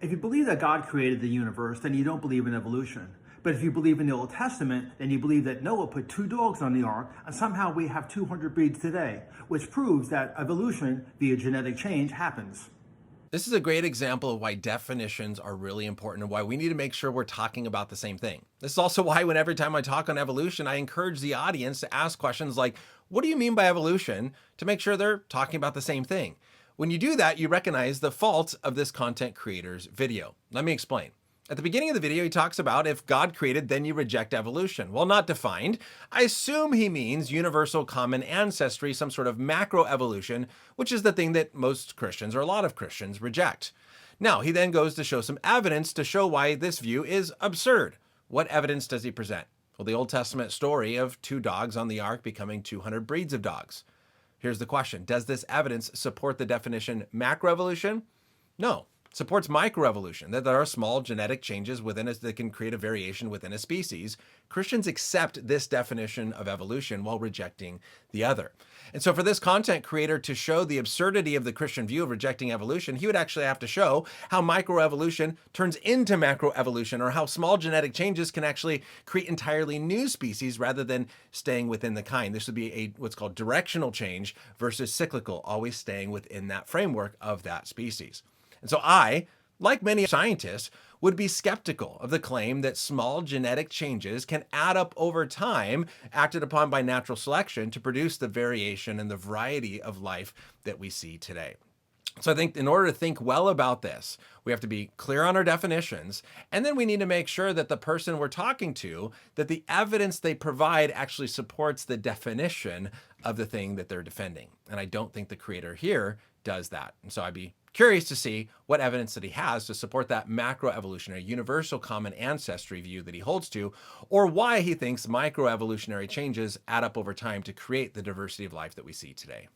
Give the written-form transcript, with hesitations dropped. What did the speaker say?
If you believe that God created the universe, then you don't believe in evolution. But if you believe in the Old Testament, then you believe that Noah put two dogs on the ark, and somehow we have 200 breeds today, which proves that evolution via genetic change happens. This is a great example of why definitions are really important and why we need to make sure we're talking about the same thing. This is also why when every time I talk on evolution, I encourage the audience to ask questions like, what do you mean by evolution? To make sure they're talking about the same thing. When you do that, you recognize the fault of this content creator's video. Let me explain. At the beginning of the video, he talks about if God created, then you reject evolution. Well, not defined. I assume he means universal common ancestry, some sort of macroevolution, which is the thing that most Christians or a lot of Christians reject. Now, he then goes to show some evidence to show why this view is absurd. What evidence does he present? Well, the Old Testament story of two dogs on the ark becoming 200 breeds of dogs. Here's the question. Does this evidence support the definition macroevolution? No. Supports microevolution, that there are small genetic changes within us that can create a variation within a species. Christians accept this definition of evolution while rejecting the other. And so for this content creator to show the absurdity of the Christian view of rejecting evolution, he would actually have to show how microevolution turns into macroevolution, or how small genetic changes can actually create entirely new species rather than staying within the kind. This would be what's called directional change versus cyclical, always staying within that framework of that species. And so I, like many scientists, would be skeptical of the claim that small genetic changes can add up over time, acted upon by natural selection to produce the variation and the variety of life that we see today. So I think in order to think well about this, we have to be clear on our definitions, and then we need to make sure that the person we're talking to, that the evidence they provide actually supports the definition of the thing that they're defending. And I don't think the creator here does that. And so I'd be curious to see what evidence that he has to support that macroevolutionary universal common ancestry view that he holds to, or why he thinks microevolutionary changes add up over time to create the diversity of life that we see today.